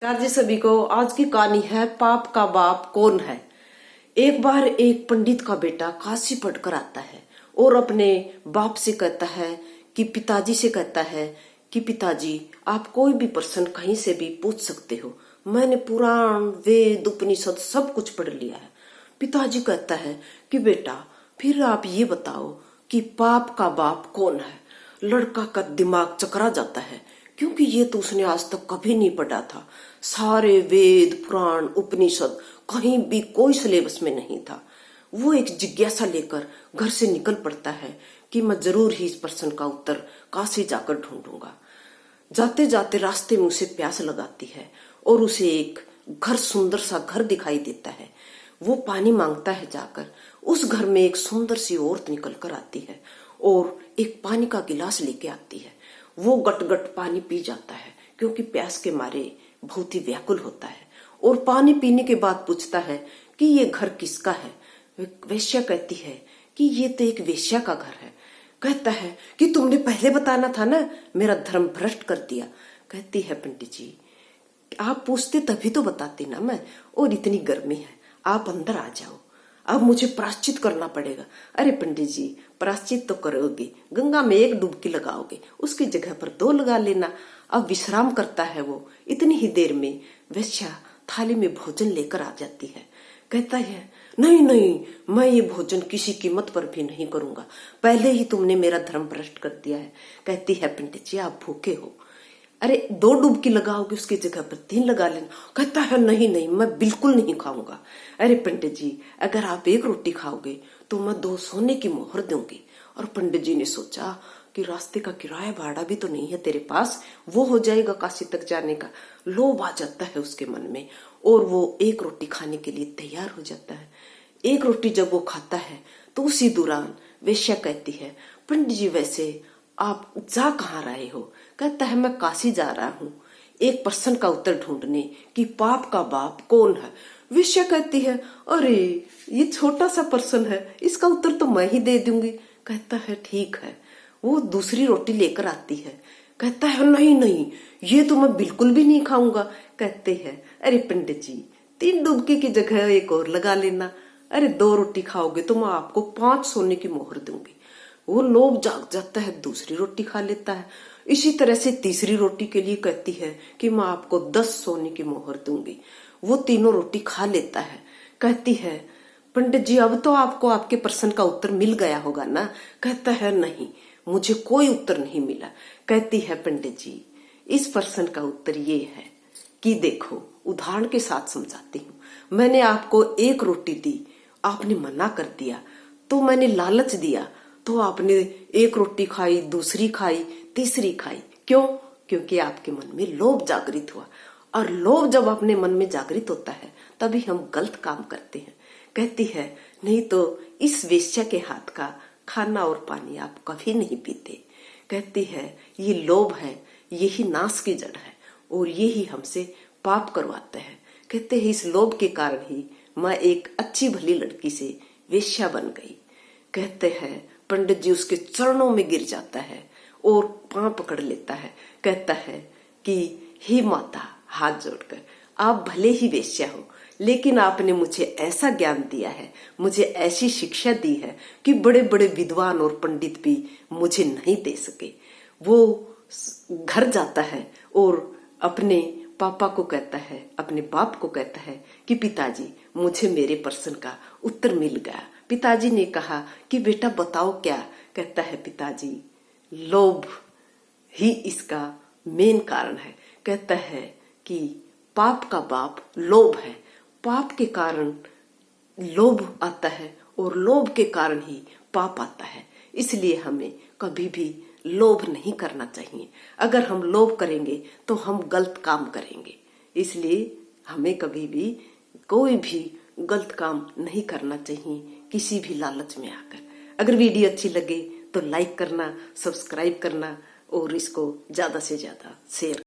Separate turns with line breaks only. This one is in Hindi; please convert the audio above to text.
नमस्कार जी सभी को। आज की कहानी है पाप का बाप कौन है। एक बार एक पंडित का बेटा काशी पढ़कर आता है और अपने बाप से कहता है कि पिताजी से कहता है कि पिताजी आप कोई भी प्रश्न कहीं से भी पूछ सकते हो, मैंने पुराण वेद उपनिषद सब कुछ पढ़ लिया है। पिताजी कहता है कि बेटा फिर आप ये बताओ कि पाप का बाप कौन है। लड़का का दिमाग चकरा जाता है क्योंकि ये तो उसने आज तक कभी नहीं पढ़ा था। सारे वेद पुराण उपनिषद कहीं भी कोई सिलेबस में नहीं था। वो एक जिज्ञासा लेकर घर से निकल पड़ता है कि मैं जरूर ही इस प्रश्न का उत्तर काशी जाकर ढूंढूंगा। जाते जाते रास्ते में उसे प्यास लगाती है और उसे एक घर, सुंदर सा घर दिखाई देता है। वो पानी मांगता है जाकर। उस घर में एक सुंदर सी औरत निकल कर आती है और एक पानी का गिलास लेके आती है। वो गट गट पानी पी जाता है क्योंकि प्यास के मारे बहुत ही व्याकुल होता है और पानी पीने के बाद पूछता है कि ये घर किसका है। वेश्या कहती है कि ये तो एक वेश्या का घर है। कहता है कि तुमने पहले बताना था ना, मेरा धर्म भ्रष्ट कर दिया। कहती है पंडित जी आप पूछते तभी तो बताती ना मैं, और इतनी गर्मी है, आप अंदर आ जाओ, अब मुझे प्रायश्चित करना पड़ेगा। अरे पंडित जी प्रायश्चित तो करोगे, गंगा में एक डुबकी लगाओगे, उसकी जगह पर 2 लगा लेना। अब विश्राम करता है वो। इतनी ही देर में वेश्या थाली में भोजन लेकर आ जाती है। कहता है नहीं नहीं, मैं ये भोजन किसी कीमत पर भी नहीं करूंगा, पहले ही तुमने मेरा धर्म भ्रष्ट कर दिया है। कहती है पंडित जी आप भूखे हो, अरे 2 डुबकी लगाओगे उसकी जगह पर 3 लगा लेना। कहता है नहीं नहीं मैं बिल्कुल नहीं खाऊंगा। अरे पंडित जी अगर आप 1 रोटी खाओगे तो मैं 2 सोने की मोहर दूंगी। और पंडित जी ने सोचा कि रास्ते का किराया भाड़ा भी तो नहीं है तेरे पास, वो हो जाएगा काशी तक जाने का। लोभ आ जाता है उसके मन में और वो 1 रोटी खाने के लिए तैयार हो जाता है। 1 रोटी जब वो खाता है तो उसी दौरान वेश्या कहती है पंडित जी वैसे आप जा कहाँ रहे हो। कहता है मैं काशी जा रहा हूँ एक प्रश्न का उत्तर ढूंढने कि पाप का बाप कौन है। वेश्या कहती है अरे ये छोटा सा प्रश्न है, इसका उत्तर तो मैं ही दे दूंगी। कहता है ठीक है। वो दूसरी रोटी लेकर आती है। कहता है नहीं नहीं ये तो मैं बिल्कुल भी नहीं खाऊंगा। कहते हैं अरे पंडित जी 3 डुबकी की जगह 1 और लगा लेना। अरे 2 रोटी खाओगे तो मैं आपको 5 सोने की मोहर दूंगी। वो लोभ जाग जाता है, दूसरी रोटी खा लेता है। इसी तरह से तीसरी रोटी के लिए कहती है कि मैं आपको 10 सोने की मोहर दूंगी। वो तीनों रोटी खा लेता है। कहती है पंडित जी अब तो आपको आपके प्रश्न का उत्तर मिल गया होगा ना। कहता है नहीं मुझे कोई उत्तर नहीं मिला। कहती है पंडित जी इस प्रश्न का उत्तर ये है कि देखो उदाहरण के साथ समझाती हूँ। मैंने आपको 1 रोटी दी, आपने मना कर दिया, तो मैंने लालच दिया तो आपने 1 रोटी खाई, दूसरी खाई, तीसरी खाई। क्यों? क्योंकि आपके मन में लोभ जागृत हुआ और लोभ जब अपने मन में जागृत होता है तभी हम गलत काम करते हैं। कहती है नहीं तो इस वेश्या के हाथ का खाना और पानी आप कभी नहीं पीते। कहती है ये लोभ है, यही नाश की जड़ है और यही हमसे पाप करवाता है। कहते हैं इस लोभ के कारण ही मैं एक अच्छी भली लड़की से वेश्या बन गई। कहते हैं पंडित जी उसके चरणों में गिर जाता है और पांव पकड़ लेता है। कहता है कि हे माता हाथ जोड़कर आप भले ही वेश्या हो लेकिन आपने मुझे ऐसा ज्ञान दिया है, मुझे ऐसी शिक्षा दी है कि बड़े बड़े विद्वान और पंडित भी मुझे नहीं दे सके। वो घर जाता है और अपने पापा को कहता है, अपने बाप को कहता है कि पिताजी मुझे मेरे प्रश्न का उत्तर मिल गया। पिताजी ने कहा कि बेटा बताओ क्या। कहता है पिताजी लोभ ही इसका मेन कारण है। कहता है कि पाप का बाप लोभ है, पाप के कारण लोभ आता है और लोभ के कारण ही पाप आता है। इसलिए हमें कभी भी लोभ नहीं करना चाहिए। अगर हम लोभ करेंगे तो हम गलत काम करेंगे। इसलिए हमें कभी भी कोई भी गलत काम नहीं करना चाहिए किसी भी लालच में आकर। अगर वीडियो अच्छी लगे तो लाइक करना, सब्सक्राइब करना और इसको ज्यादा से ज्यादा शेयर